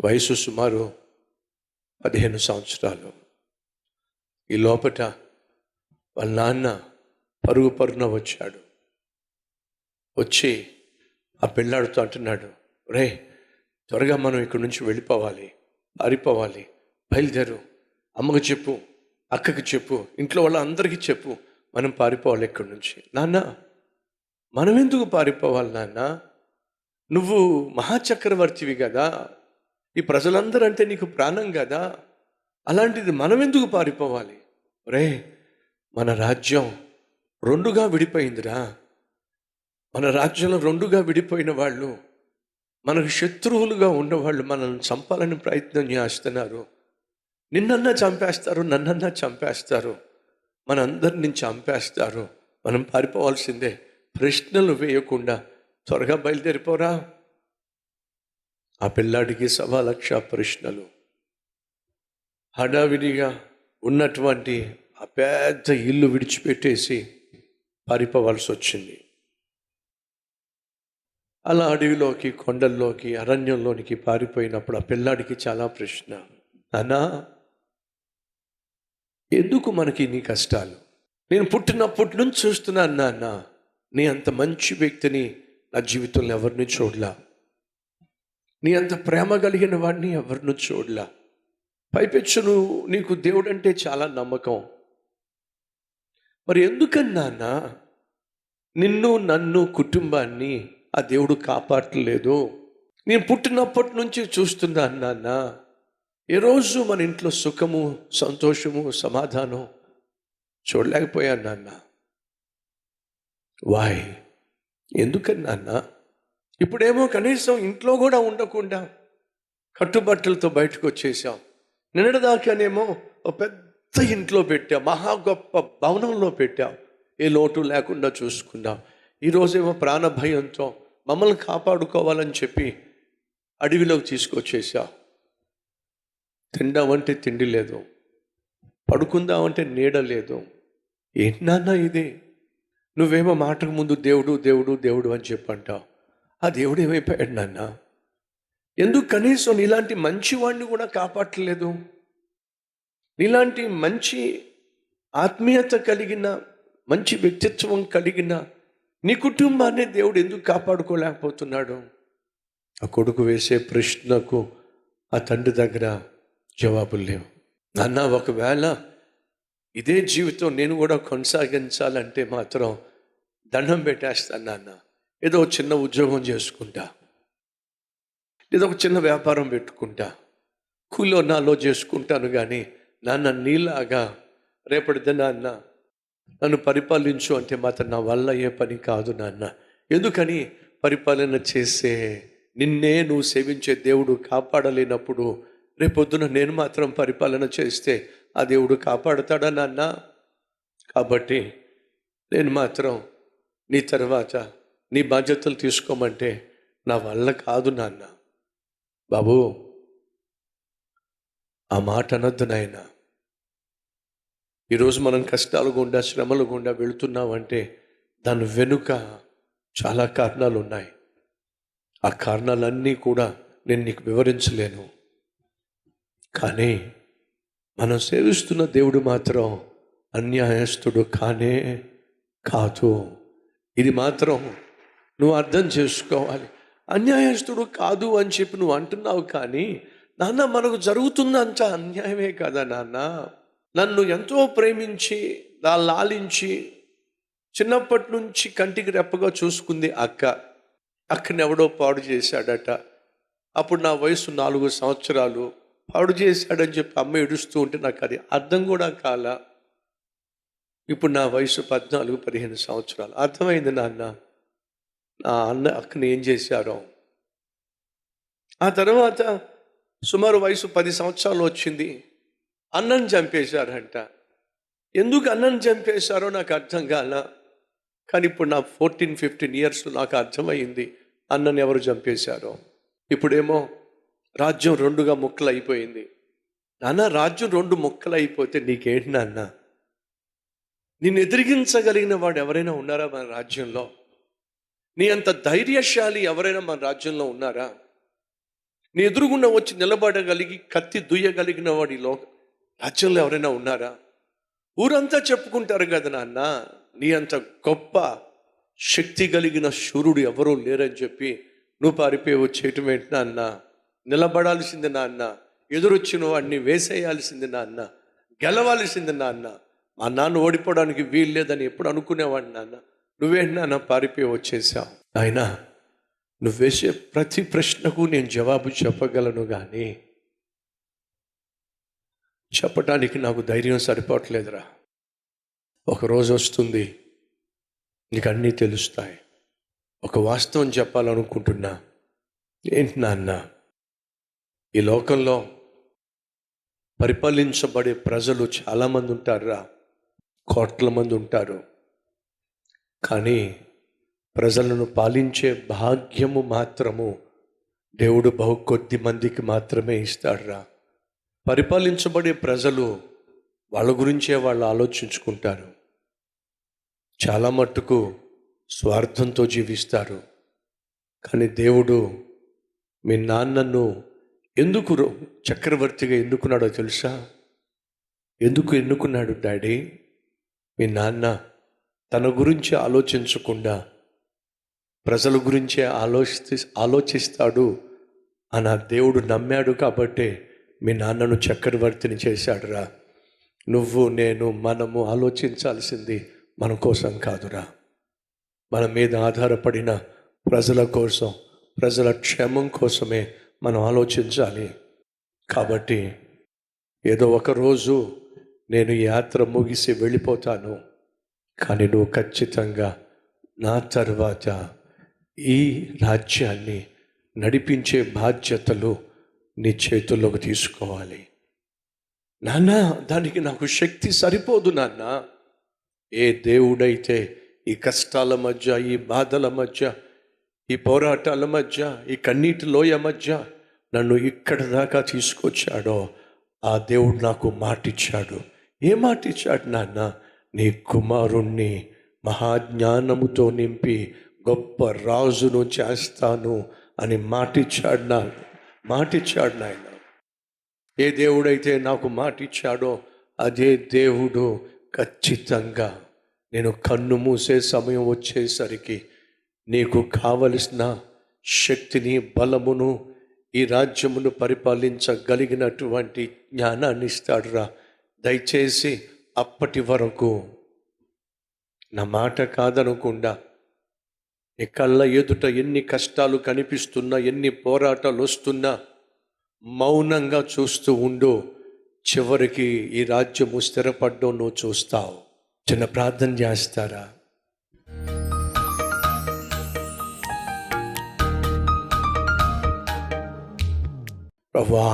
వయసు సుమారు 15 సంవత్సరాలు. ఈ లోపట వాళ్ళ నాన్న పరుగున వచ్చాడు. వచ్చి ఆ పిల్లాడితో అంటున్నాడు, రే త్వరగా మనం ఇక్కడి నుంచి వెళ్ళిపోవాలి, పారిపోవాలి, బయలుదేరు, అమ్మకు చెప్పు, అక్కకి చెప్పు, ఇంట్లో వాళ్ళందరికీ చెప్పు, మనం పారిపోవాలి ఇక్కడి నుంచి. నాన్న, మనం ఎందుకు పారిపోవాలి నాన్న? నువ్వు మహాచక్రవర్తివి కదా, ఈ ప్రజలందరూ అంటే నీకు ప్రాణం కదా, అలాంటిది మనం ఎందుకు పారిపోవాలి? రే, మన రాజ్యం రెండుగా విడిపోయిందిరా. మన రాజ్యంలో రెండుగా విడిపోయిన వాళ్ళు, మనకు శత్రువులుగా ఉన్నవాళ్ళు మనల్ని చంపాలని ప్రయత్నం చేస్తున్నారు. నిన్నన్నా చంపేస్తారు, నన్నన్నా చంపేస్తారు, మనందరిని చంపేస్తారు. మనం పారిపోవాల్సిందే. ప్రశ్నలు వేయకుండా త్వరగా బయలుదేరిపోరా. ఆ పిల్లాడికి 1,00,000 ప్రశ్నలు. హడావిడిగా ఉన్నటువంటి ఆ పెద్ద ఇల్లు విడిచిపెట్టేసి పారిపోవాల్సి వచ్చింది. అలా అడవిలోకి, కొండల్లోకి, అరణ్యంలోనికి పారిపోయినప్పుడు ఆ పిల్లాడికి చాలా ప్రశ్న. నాన్నా, ఎందుకు మనకి నీ కష్టాలు? నేను పుట్టినప్పటి నుంచి చూస్తున్నాను నాన్న, నీ అంత మంచి వ్యక్తిని నా జీవితంలో ఎవరిని చూడలా. నీ అంత ప్రేమ కలిగిన వాడిని ఎవరిని చూడలా. పైపెచ్చు నీకు దేవుడు అంటే చాలా నమ్మకం. మరి ఎందుకని నాన్న నిన్ను, నన్ను, కుటుంబాన్ని ఆ దేవుడు కాపాడలేదు? నేను పుట్టినప్పటి నుంచి చూస్తున్నాను నాన్న, ఏ రోజు మన ఇంట్లో సుఖము, సంతోషము, సమాధానం చూడలేకపోయాను నాన్న. వాయ్, ఎందుకని నాన్న? ఇప్పుడేమో కనీసం ఇంట్లో కూడా ఉండకుండా కట్టుబట్టలతో బయటకు వచ్చేసాం. నిన్నటిదాకానేమో ఒక పెద్ద ఇంట్లో పెట్టాం, మహా గొప్ప భవనంలో పెట్టాం, ఏ లోటు లేకుండా చూసుకున్నాం. ఈరోజేమో ప్రాణ భయంతో మమ్మల్ని కాపాడుకోవాలని చెప్పి అడవిలోకి తీసుకొచ్చేసాం. తిందామంటే తిండి లేదు, పడుకుందామంటే నీడ లేదు. ఏంటి నాన్న ఇది? నువ్వేమో మాటకు ముందు దేవుడు దేవుడు దేవుడు అని చెప్పంటావు. ఆ దేవుడు ఏమైపోయాడు నాన్న? ఎందుకు కనీసం నీలాంటి మంచివాడిని కూడా కాపాడలేదు? నీలాంటి మంచి ఆత్మీయత కలిగిన, మంచి వ్యక్తిత్వం కలిగిన నీ కుటుంబాన్ని దేవుడు ఎందుకు కాపాడుకోలేకపోతున్నాడు? ఆ కొడుకు వేసే ప్రశ్నకు ఆ తండ్రి దగ్గర జవాబులు లేవు. నాన్న, ఒకవేళ ఇదే జీవితం నేను కూడా కొనసాగించాలంటే మాత్రం దండం పెట్టేస్తాను నాన్న. ఏదో చిన్న ఉద్యోగం చేసుకుంటా, ఏదో ఒక చిన్న వ్యాపారం పెట్టుకుంటా, కూలో నాలో చేసుకుంటాను. కానీ నాన్న, నీలాగా రేపటిదే నాన్న నన్ను పరిపాలించు అంటే మాత్రం నా వల్ల ఏ పని కాదు నాన్న. ఎందుకని? పరిపాలన చేసే నిన్నే నువ్వు సేవించే దేవుడు కాపాడలేనప్పుడు రేపొద్దున నేను మాత్రం పరిపాలన చేస్తే ఆ దేవుడు కాపాడుతాడా నాన్న? కాబట్టి నేను మాత్రం నీ తర్వాత నీ బాధ్యతలు తీసుకోమంటే నా వల్ల కాదు నాన్న. బాబు, ఆ మాట అనొద్దు నాయన. ఈరోజు మనం కష్టాల గుండా, శ్రమల గుండా వెళుతున్నామంటే దాని వెనుక చాలా కారణాలు ఉన్నాయి. ఆ కారణాలన్నీ కూడా నేను నీకు వివరించలేను. కానీ మనం సేవిస్తున్న దేవుడు మాత్రం అన్యాయస్తుడు కానే కాదు. ఇది మాత్రం నువ్వు అర్థం చేసుకోవాలి. అన్యాయస్తుడు కాదు అని చెప్పి నువ్వు అంటున్నావు, కానీ నాన్న, మనకు జరుగుతుందంత అన్యాయమే కదా నాన్న. నన్ను ఎంతో ప్రేమించి, లాలించి, చిన్నప్పటి నుంచి కంటికి రెప్పగా చూసుకుంది అక్కని ఎవడో పాడు చేశాడట. అప్పుడు నా వయసు 4 సంవత్సరాలు. పాడు చేశాడని చెప్పి అమ్మ ఏడుస్తూ ఉంటే నాకు అది అర్థం కూడా కాల. ఇప్పుడు నా వయసు 14-15 సంవత్సరాలు. అర్థమైంది నాన్న, నా అక్కని ఏం చేశారో. ఆ తర్వాత సుమారు వయసు 10 సంవత్సరాలు వచ్చింది. అన్నను చంపేశారంట. ఎందుకు అన్నను చంపేశారో నాకు అర్థం కాల. కానీ ఇప్పుడు నా 14-15 ఇయర్స్ నాకు అర్థమైంది అన్నను ఎవరు చంపేశారో. ఇప్పుడేమో రాజ్యం 2గా ముక్కలు అయిపోయింది. నాన్న, రాజ్యం 2 ముక్కలు అయిపోతే నీకేంటి నాన్న? నిన్ను ఎదిరించగలిగిన వాడు ఎవరైనా ఉన్నారా మన రాజ్యంలో? నీ అంత ధైర్యశాలి ఎవరైనా మన రాజ్యంలో ఉన్నారా? నీ ఎదురుగుండా వచ్చి నిలబడగలిగి కత్తి దుయ్యగలిగిన వాడి రాజ్యంలో ఎవరైనా ఉన్నారా? ఊరంతా చెప్పుకుంటారు కదా నాన్న, నీ అంత గొప్ప శక్తి కలిగిన శూరుడు ఎవరూ లేరని చెప్పి నువ్వు పారిపోయి వచ్చేయటం ఏంటి నాన్న? నిలబడాల్సింది నాన్న, ఎదురొచ్చిన వాడిని వేసేయాల్సింది నాన్న, గెలవాల్సింది నాన్న. మా నాన్న ఓడిపోవడానికి వీలు లేదని ఎప్పుడు అనుకునేవాడిని నాన్న. నువ్వేంటి నాన్న పారిపోయి వచ్చేసావు? ఆయన నువ్వు వేసే ప్రతి ప్రశ్నకు నేను జవాబు చెప్పగలను, కానీ చెప్పటానికి నాకు ధైర్యం సరిపోవట్లేదురా. ఒకరోజు వస్తుంది, నీకు అన్నీ తెలుస్తాయి. ఒక వాస్తవం చెప్పాలనుకుంటున్నా. ఏంటి నాన్న? ఈ లోకంలో పరిపాలించబడే ప్రజలు చాలామంది ఉంటారురా, కోట్ల మంది ఉంటారు. కానీ ప్రజలను పాలించే భాగ్యము మాత్రము దేవుడు బహు కొద్ది మందికి మాత్రమే ఇస్తాడురా. పరిపాలించబడే ప్రజలు వాళ్ళ గురించే వాళ్ళు ఆలోచించుకుంటారు. చాలా మట్టుకు స్వార్థంతో జీవిస్తారు. కానీ దేవుడు మీ నాన్నను ఎందుకు చక్రవర్తిగా ఎన్నుకున్నాడో తెలుసా? ఎందుకు ఎన్నుకున్నాడు డాడీ? మీ నాన్న తన గురించి ఆలోచించకుండా ప్రజల గురించే ఆలోచిస్తాడు అని దేవుడు నమ్మాడు కాబట్టే మీ నాన్నను చక్రవర్తిని చేశాడురా. నువ్వు నేను మనము ఆలోచించాల్సింది మన కోసం కాదురా, మన మీద ఆధారపడిన ప్రజల కోసం, ప్రజల క్షేమం కోసమే మనం ఆలోచించాలి. కాబట్టి ఏదో ఒకరోజు నేను యాత్ర ముగిసి వెళ్ళిపోతాను, కానీ నువ్వు ఖచ్చితంగా నా తర్వాత ఈ రాజ్యాన్ని నడిపించే బాధ్యతలు నీ చేతుల్లోకి తీసుకోవాలి నాన్న. దానికి నాకు శక్తి సరిపోదు నాన్న. ఏ దేవుడైతే ఈ కష్టాల మధ్య, ఈ బాధల మధ్య, ఈ పోరాటాల మధ్య, ఈ కన్నీటి లోయ మధ్య నన్ను ఇక్కడి దాకా తీసుకొచ్చాడో ఆ దేవుడు నాకు మాటిచ్చాడు. ఏ మాటిచ్చాడు నాన్న? నీ కుమారుణ్ణి మహాజ్ఞానముతో నింపి గొప్ప రాజును చేస్తాను అని మాటిచ్చాడు నాయన. ఏ దేవుడైతే నాకు మాటిచ్చాడో అదే దేవుడు ఖచ్చితంగా నేను కన్ను మూసే సమయం వచ్చేసరికి నీకు కావలసిన శక్తిని, బలమును, ఈ రాజ్యమును పరిపాలించగలిగినటువంటి జ్ఞానాన్ని ఇస్తాడురా. దయచేసి అప్పటి వరకు నా మాట కాదనకుండా, నీ కళ్ళ ఎదుట ఎన్ని కష్టాలు కనిపిస్తున్నా, ఎన్ని పోరాటాలు వస్తున్నా మౌనంగా చూస్తూ ఉండు. చివరికి ఈ రాజ్యము స్థిరపడ్డం నువ్వు చూస్తావు. చిన్న ప్రార్థన చేస్తారా? ప్రభువా,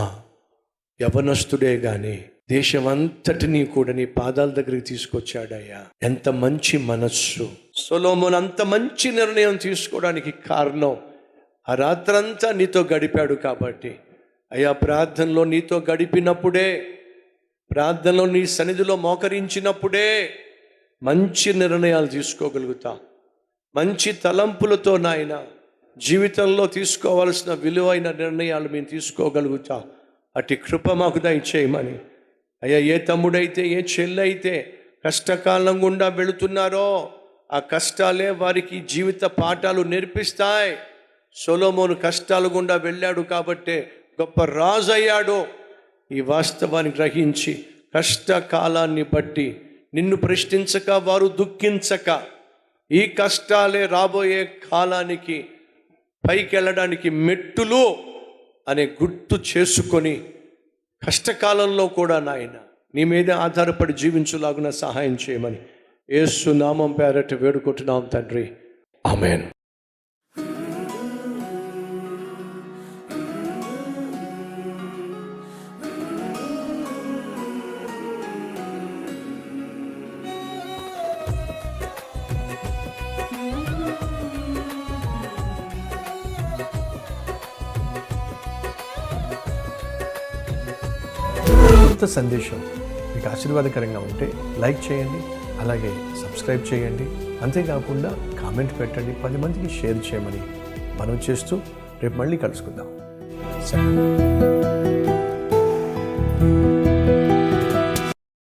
యవనస్తుడే గాని దేశమంతటినీ కూడా నీ పాదాల దగ్గరికి తీసుకొచ్చాడయ్యా. ఎంత మంచి మనస్సు! సొలొమోను అంత మంచి నిర్ణయం తీసుకోవడానికి కారణం ఆ రాత్రంతా నీతో గడిపాడు కాబట్టి. అయ్యా, ప్రార్థనలో నీతో గడిపినప్పుడే, ప్రార్థనలో నీ సన్నిధిలో మోకరించినప్పుడే మంచి నిర్ణయాలు తీసుకోగలుగుతా. మంచి తలంపులతో నాయన జీవితంలో తీసుకోవాల్సిన విలువైన నిర్ణయాలు మేము తీసుకోగలుగుతా. అటు కృప మాకు దయచేయమని. అయ్యా, ఏ తమ్ముడైతే, ఏ చెల్లైతే కష్టకాలం గుండా వెళుతున్నారో ఆ కష్టాలే వారికి జీవిత పాఠాలు నేర్పిస్తాయి. సొలొమోను కష్టాల గుండా వెళ్ళాడు కాబట్టే గొప్ప రాజు అయ్యాడు. ఈ వాస్తవాన్ని గ్రహించి కష్టకాలాన్ని బట్టి నిన్ను ప్రశ్నించక, వారు దుఃఖించక, ఈ కష్టాలే రాబోయే కాలానికి పైకి వెళ్ళడానికి మెట్టులు అనే గుర్తు చేసుకొని కష్టకాలంలో కూడా నాయన నీ మీద ఆధారపడి జీవించులాగున సహాయం చేయమని యేసు నామం పేరట వేడుకుంటున్నాం తండ్రి. ఆమేన్. సందేశం మీకు ఆశీర్వాదకరంగా ఉంటే లైక్ చేయండి, అలాగే సబ్స్క్రైబ్ చేయండి. అంతేకాకుండా కామెంట్ పెట్టండి, 10 మందికి షేర్ చేయమని మనం చేస్తూ రేపు మళ్ళీ కలుసుకుందాం. దీవించండి.